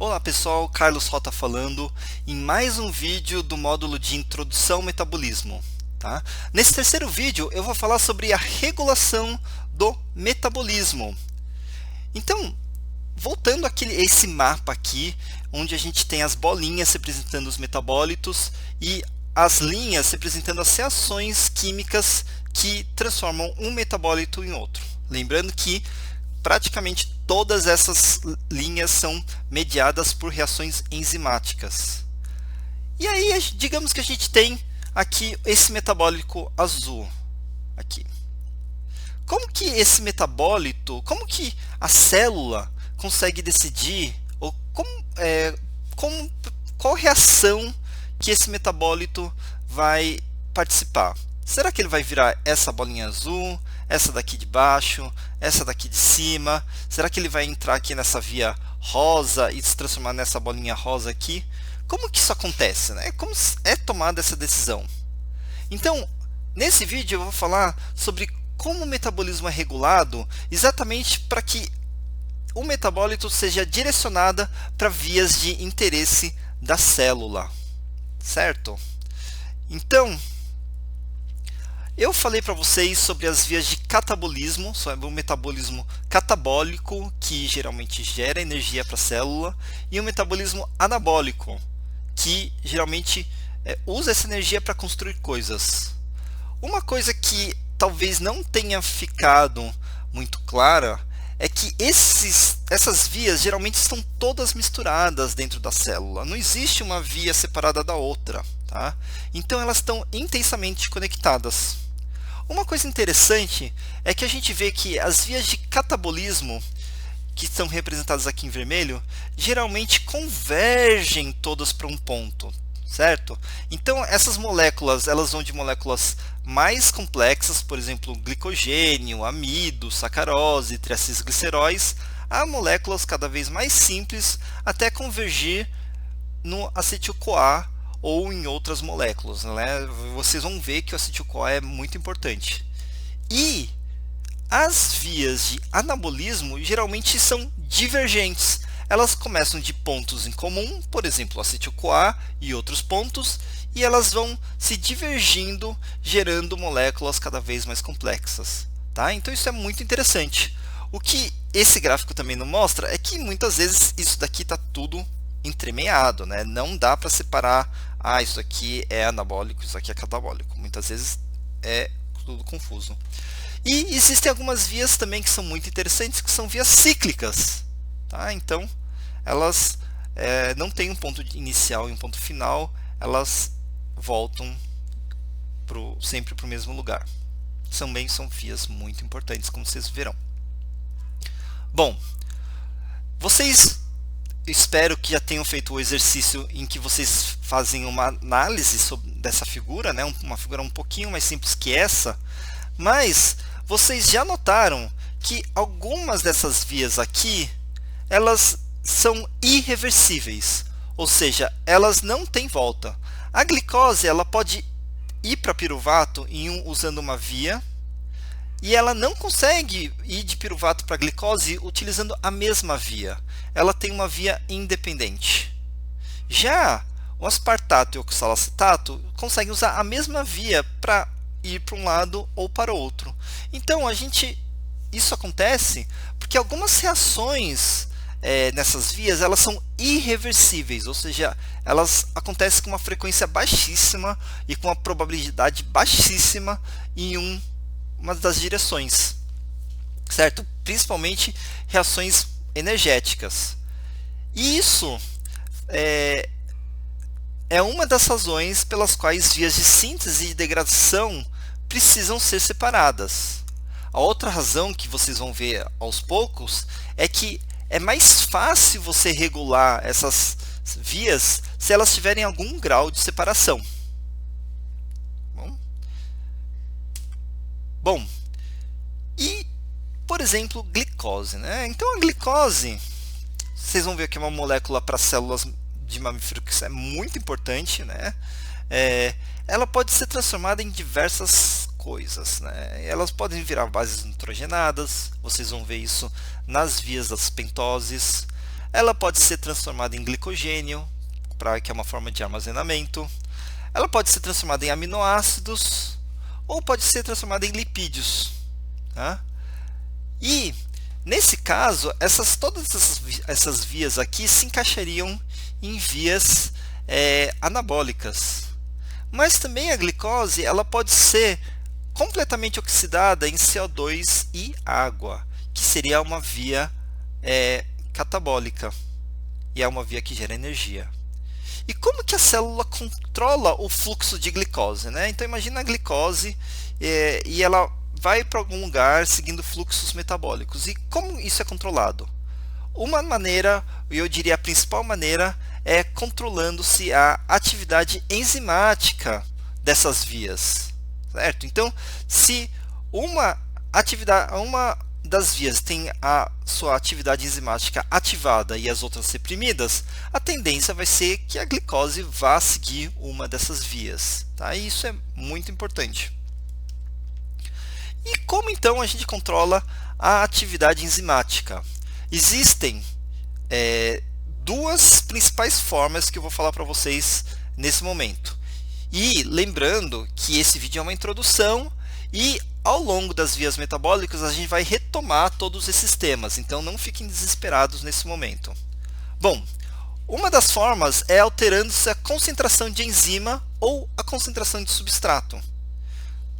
Olá pessoal, Carlos Rota falando em mais um vídeo do módulo de Introdução ao Metabolismo. Tá? Nesse terceiro vídeo eu vou falar sobre a regulação do metabolismo. Então, voltando esse mapa aqui, onde a gente tem as bolinhas representando os metabólitos e as linhas representando as reações químicas que transformam um metabólito em outro. Lembrando que praticamente todas essas linhas são mediadas por reações enzimáticas. E aí, digamos que a gente tem aqui esse metabólico azul. Aqui. Como que esse metabólito, como que a célula consegue decidir, ou qual reação que esse metabólito vai participar? Será que ele vai virar essa bolinha azul, essa daqui de baixo, essa daqui de cima? Será que ele vai entrar aqui nessa via rosa e se transformar nessa bolinha rosa aqui? Como que isso acontece, né? Como é tomada essa decisão? Então, nesse vídeo eu vou falar sobre como o metabolismo é regulado exatamente para que o metabólito seja direcionado para vias de interesse da célula, certo? Então, eu falei para vocês sobre as vias de catabolismo, sobre o metabolismo catabólico, que geralmente gera energia para a célula, e o metabolismo anabólico, que geralmente usa essa energia para construir coisas. Uma coisa que talvez não tenha ficado muito clara é que essas vias geralmente estão todas misturadas dentro da célula. Não existe uma via separada da outra, tá? Então elas estão intensamente conectadas. Uma coisa interessante é que a gente vê que as vias de catabolismo, que estão representadas aqui em vermelho, geralmente convergem todas para um ponto, certo? Então essas moléculas, elas vão de moléculas mais complexas, por exemplo, glicogênio, amido, sacarose, triacilgliceróis, a moléculas cada vez mais simples, até convergir no acetil-CoA ou em outras moléculas, né? Vocês vão ver que o acetil-CoA é muito importante. E as vias de anabolismo geralmente são divergentes. Elas começam de pontos em comum, por exemplo, o acetil-CoA e outros pontos, e elas vão se divergindo, gerando moléculas cada vez mais complexas. Tá? Então isso é muito interessante. O que esse gráfico também não mostra é que muitas vezes isso daqui está tudo entremeado, né? Não dá para separar, isso aqui é anabólico, isso aqui é catabólico. Muitas vezes é tudo confuso. E existem algumas vias também que são muito interessantes, que são vias cíclicas. Tá? Então, elas não têm um ponto inicial e um ponto final, elas voltam sempre para o mesmo lugar. Também são vias muito importantes, como vocês verão. Bom, espero que já tenham feito o exercício em que vocês fazem uma análise dessa figura, né? Uma figura um pouquinho mais simples que essa, mas vocês já notaram que algumas dessas vias aqui, elas são irreversíveis, ou seja, elas não têm volta. A glicose, ela pode ir para piruvato usando uma via, e ela não consegue ir de piruvato para glicose utilizando a mesma via. Ela tem uma via independente. Já o aspartato e o oxalacetato conseguem usar a mesma via para ir para um lado ou para o outro. Então, isso acontece porque algumas reações nessas vias, elas são irreversíveis, ou seja, elas acontecem com uma frequência baixíssima e com uma probabilidade baixíssima em uma das direções, certo? Principalmente reações energéticas. E isso é uma das razões pelas quais vias de síntese e de degradação precisam ser separadas. A outra razão que vocês vão ver aos poucos é que é mais fácil você regular essas vias se elas tiverem algum grau de separação. Bom, e, por exemplo, glicose, né? Então a glicose, vocês vão ver que é uma molécula para células de mamífero que é muito importante, né? Ela pode ser transformada em diversas coisas, né? Elas podem virar bases nitrogenadas, vocês vão ver isso nas vias das pentoses. ela pode ser transformada em glicogênio, que é uma forma de armazenamento, ela pode ser transformada em aminoácidos, ou pode ser transformada em lipídios. Tá? E, nesse caso, todas essas vias aqui se encaixariam em vias anabólicas. Mas também a glicose ela pode ser completamente oxidada em CO2 e água, que seria uma via catabólica, e é uma via que gera energia. E como que a célula controla o fluxo de glicose? Né? Então imagina a glicose e ela vai para algum lugar seguindo fluxos metabólicos. E como isso é controlado? Uma maneira, eu diria a principal maneira, é controlando-se a atividade enzimática dessas vias. Certo? Então, se uma das vias tem a sua atividade enzimática ativada e as outras reprimidas, a tendência vai ser que a glicose vá seguir uma dessas vias. Tá? E isso é muito importante. E como então a gente controla a atividade enzimática? Existem duas principais formas que eu vou falar para vocês nesse momento. E lembrando que esse vídeo é uma introdução e ao longo das vias metabólicas a gente vai retomar todos esses temas, então não fiquem desesperados nesse momento. Bom, uma das formas é alterando-se a concentração de enzima ou a concentração de substrato.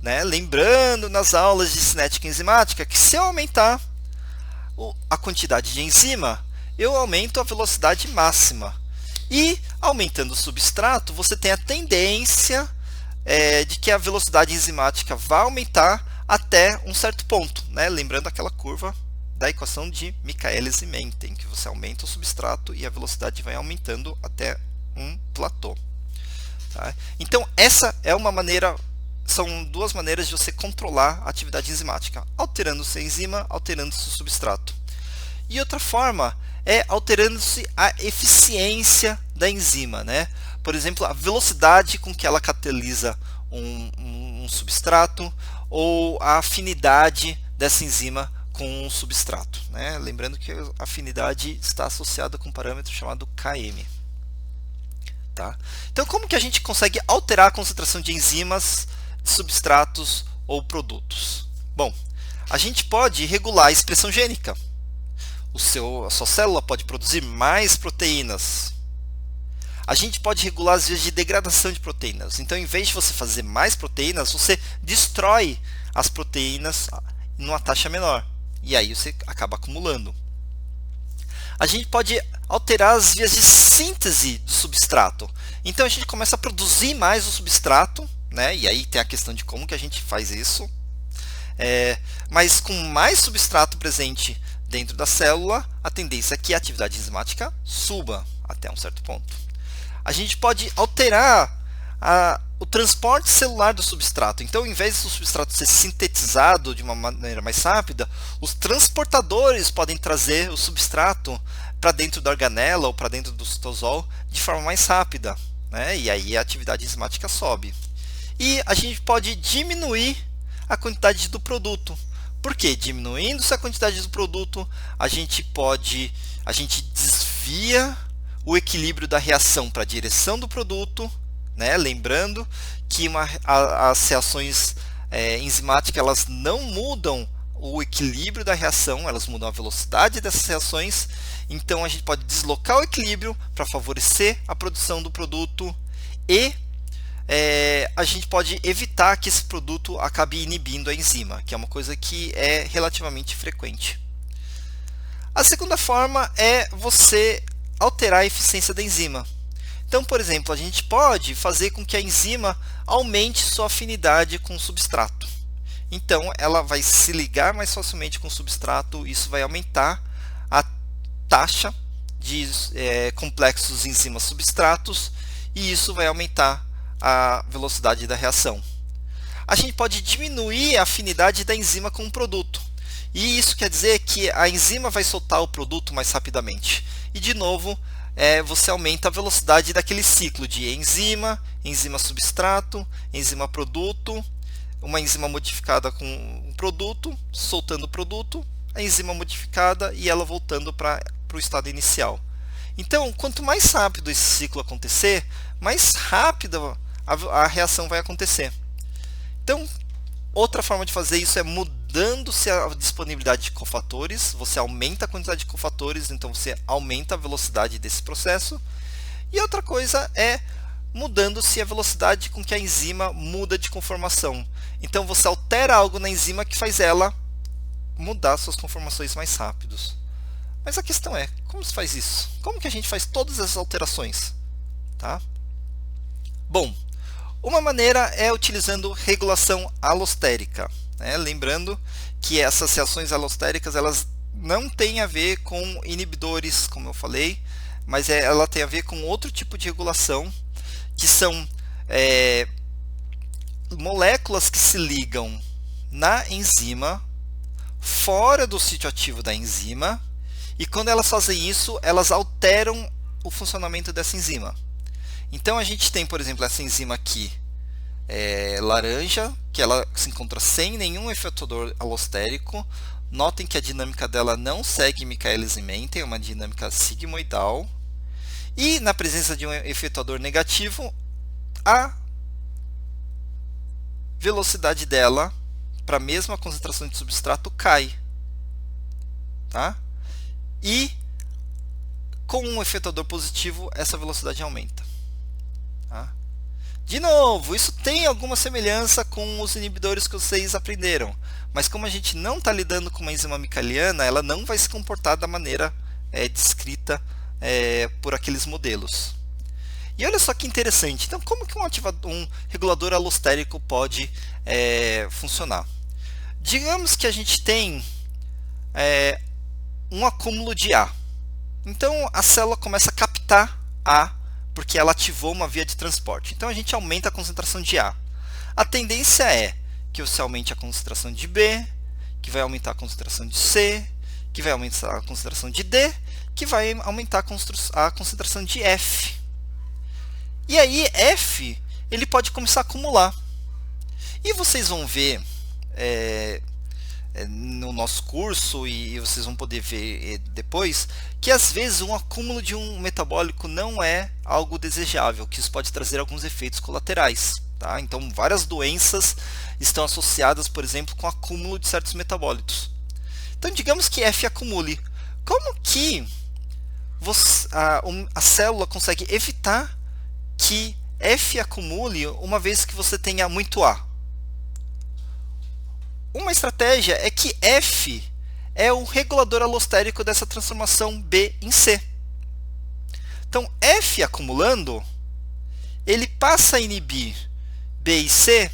Né? Lembrando nas aulas de cinética enzimática que se eu aumentar a quantidade de enzima, eu aumento a velocidade máxima. E aumentando o substrato, você tem a tendência de que a velocidade enzimática vai aumentar até um certo ponto. Né? Lembrando aquela curva da equação de Michaelis e Menten, que você aumenta o substrato e a velocidade vai aumentando até um platô. Tá? Então, essa é uma maneira. São duas maneiras de você controlar a atividade enzimática, alterando-se a enzima, alterando-se o substrato. E outra forma é alterando-se a eficiência da enzima. Né? Por exemplo, a velocidade com que ela catalisa um substrato ou a afinidade dessa enzima com um substrato. Né? Lembrando que a afinidade está associada com um parâmetro chamado Km. Tá? Então, como que a gente consegue alterar a concentração de enzimas, substratos ou produtos? Bom, a gente pode regular a expressão gênica. A sua célula pode produzir mais proteínas. A gente pode regular as vias de degradação de proteínas. Então, em vez de você fazer mais proteínas, você destrói as proteínas numa taxa menor. E aí você acaba acumulando. A gente pode alterar as vias de síntese do substrato. Então, a gente começa a produzir mais o substrato. Né? E aí tem a questão de como que a gente faz isso. Mas com mais substrato presente dentro da célula, a tendência é que a atividade enzimática suba até um certo ponto. A gente pode alterar o transporte celular do substrato. Então, em vez do substrato ser sintetizado de uma maneira mais rápida, os transportadores podem trazer o substrato para dentro da organela ou para dentro do citosol de forma mais rápida. Né? E aí a atividade enzimática sobe. E a gente pode diminuir a quantidade do produto. Por quê? Diminuindo-se a quantidade do produto, a gente desvia o equilíbrio da reação para a direção do produto. Né? Lembrando que as reações enzimáticas elas não mudam o equilíbrio da reação, elas mudam a velocidade dessas reações. Então a gente pode deslocar o equilíbrio para favorecer a produção do produto e a gente pode evitar que esse produto acabe inibindo a enzima, que é uma coisa que é relativamente frequente. A segunda forma é você alterar a eficiência da enzima. Então, por exemplo, a gente pode fazer com que a enzima aumente sua afinidade com o substrato. Então, ela vai se ligar mais facilmente com o substrato, isso vai aumentar a taxa de complexos enzima-substratos e isso vai aumentar a velocidade da reação. A gente pode diminuir a afinidade da enzima com o produto. E isso quer dizer que a enzima vai soltar o produto mais rapidamente. E de novo, você aumenta a velocidade daquele ciclo de enzima, enzima-substrato, enzima-produto, uma enzima modificada com um produto, soltando o produto, a enzima modificada e ela voltando para o estado inicial. Então, quanto mais rápido esse ciclo acontecer, mais rápida a reação vai acontecer. Então, outra forma de fazer isso é mudando-se a disponibilidade de cofatores, você aumenta a quantidade de cofatores, então você aumenta a velocidade desse processo. E outra coisa é mudando-se a velocidade com que a enzima muda de conformação. Então você altera algo na enzima que faz ela mudar suas conformações mais rápidos. Mas a questão é, como se faz isso? Como que a gente faz todas essas alterações? Tá? Bom, uma maneira é utilizando regulação alostérica. Né? Lembrando que essas reações alostéricas elas não têm a ver com inibidores, como eu falei, mas ela tem a ver com outro tipo de regulação, que são moléculas que se ligam na enzima, fora do sítio ativo da enzima, e quando elas fazem isso, elas alteram o funcionamento dessa enzima. Então a gente tem, por exemplo, essa enzima aqui, laranja, que ela se encontra sem nenhum efetuador alostérico. Notem que a dinâmica dela não segue Michaelis-Menten, é uma dinâmica sigmoidal. E na presença de um efetuador negativo, a velocidade dela para a mesma concentração de substrato cai. Tá? E com um efetuador positivo, essa velocidade aumenta. Tá? De novo, isso tem alguma semelhança com os inibidores que vocês aprenderam, mas como a gente não está lidando com uma enzima michaeliana, ela não vai se comportar da maneira descrita por aqueles modelos. E olha só que interessante, então como que um regulador alostérico pode funcionar? Digamos que a gente tem um acúmulo de A. Então a célula começa a captar A, porque ela ativou uma via de transporte. Então a gente aumenta a concentração de A. A tendência é que você aumente a concentração de B, que vai aumentar a concentração de C, que vai aumentar a concentração de D, que vai aumentar a concentração de F. E aí F ele pode começar a acumular. E vocês vão ver no nosso curso, e vocês vão poder ver depois, que às vezes um acúmulo de um metabólico não é algo desejável, que isso pode trazer alguns efeitos colaterais. Tá? Então várias doenças estão associadas, por exemplo, com o acúmulo de certos metabólitos. Então digamos que F acumule. Como que a célula consegue evitar que F acumule uma vez que você tenha muito A? Uma estratégia é que F é o regulador alostérico dessa transformação B em C. Então, F acumulando, ele passa a inibir B e C,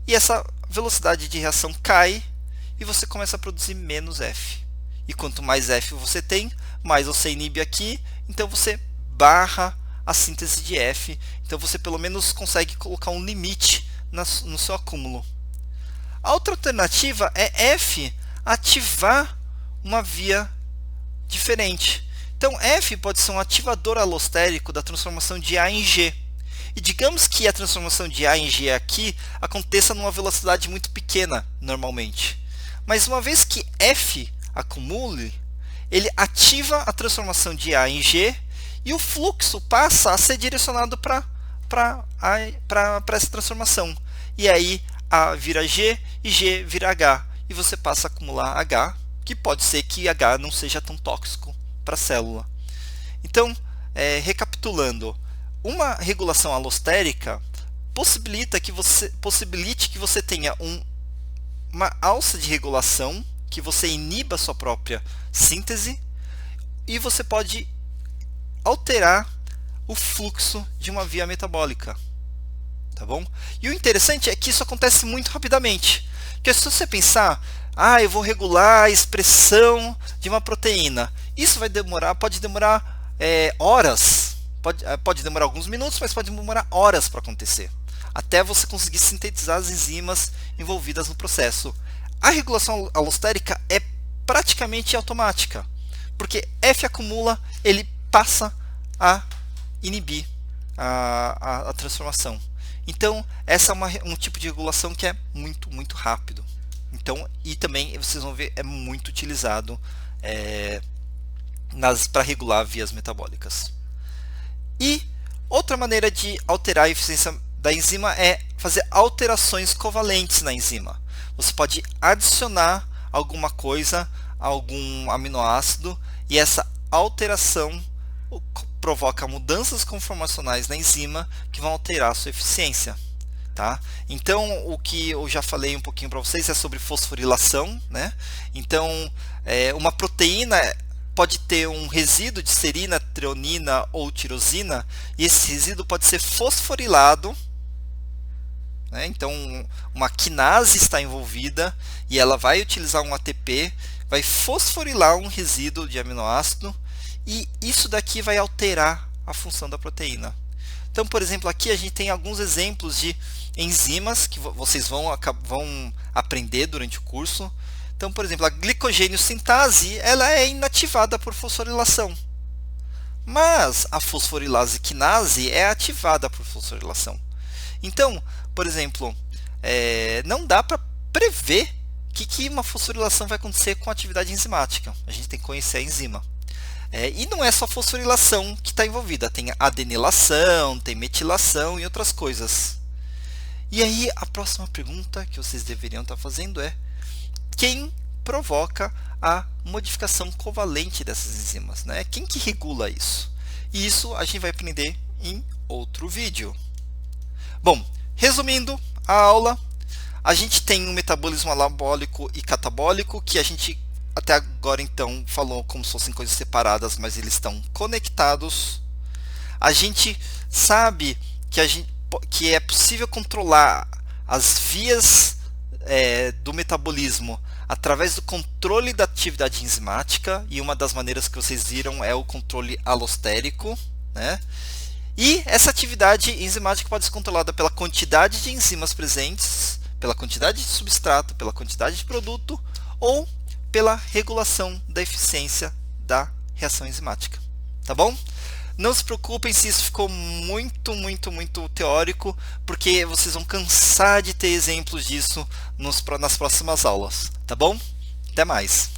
e essa velocidade de reação cai, e você começa a produzir menos F. E quanto mais F você tem, mais você inibe aqui, então você barra a síntese de F. Então você pelo menos consegue colocar um limite no seu acúmulo. A outra alternativa é F ativar uma via diferente. Então F pode ser um ativador alostérico da transformação de A em G. E digamos que a transformação de A em G aqui aconteça numa velocidade muito pequena normalmente. Mas uma vez que F acumule, ele ativa a transformação de A em G e o fluxo passa a ser direcionado para essa transformação. E aí A vira G e G vira H. E você passa a acumular H, que pode ser que H não seja tão tóxico para a célula. Então, recapitulando, uma regulação alostérica possibilite que você tenha uma alça de regulação, que você iniba a sua própria síntese, e você pode alterar o fluxo de uma via metabólica. Tá bom? E o interessante é que isso acontece muito rapidamente. Porque se você pensar, eu vou regular a expressão de uma proteína, isso pode demorar horas, pode demorar alguns minutos, mas pode demorar horas para acontecer, até você conseguir sintetizar as enzimas envolvidas no processo. A regulação alostérica é praticamente automática, porque F acumula, ele passa a inibir a transformação. Então, essa é um tipo de regulação que é muito rápido. Então, e também, vocês vão ver, é muito utilizado para regular vias metabólicas. E outra maneira de alterar a eficiência da enzima é fazer alterações covalentes na enzima. Você pode adicionar alguma coisa, algum aminoácido, e essa alteração provoca mudanças conformacionais na enzima que vão alterar a sua eficiência. Tá? Então, o que eu já falei um pouquinho para vocês é sobre fosforilação, né? Então, uma proteína pode ter um resíduo de serina, treonina ou tirosina, e esse resíduo pode ser fosforilado, né? Então, uma quinase está envolvida e ela vai utilizar um ATP, vai fosforilar um resíduo de aminoácido, e isso daqui vai alterar a função da proteína. Então, por exemplo, aqui a gente tem alguns exemplos de enzimas que vocês vão aprender durante o curso. Então, por exemplo, a glicogênio sintase, ela é inativada por fosforilação. Mas a fosforilase quinase é ativada por fosforilação. Então, por exemplo, não dá para prever que uma fosforilação vai acontecer com a atividade enzimática. A gente tem que conhecer a enzima. E não é só fosforilação que está envolvida, tem adenilação, tem metilação e outras coisas. E aí a próxima pergunta que vocês deveriam estar fazendo é: quem provoca a modificação covalente dessas enzimas, né? Quem que regula isso? E isso a gente vai aprender em outro vídeo. Bom, resumindo a aula, a gente tem um metabolismo anabólico e catabólico que a gente até agora então falou como se fossem coisas separadas, mas eles estão conectados. A gente sabe que é possível controlar as vias do metabolismo através do controle da atividade enzimática, e uma das maneiras que vocês viram é o controle alostérico, né? E essa atividade enzimática pode ser controlada pela quantidade de enzimas presentes, pela quantidade de substrato, pela quantidade de produto, ou pela regulação da eficiência da reação enzimática. Tá bom? Não se preocupem se isso ficou muito teórico, porque vocês vão cansar de ter exemplos disso nas próximas aulas. Tá bom? Até mais!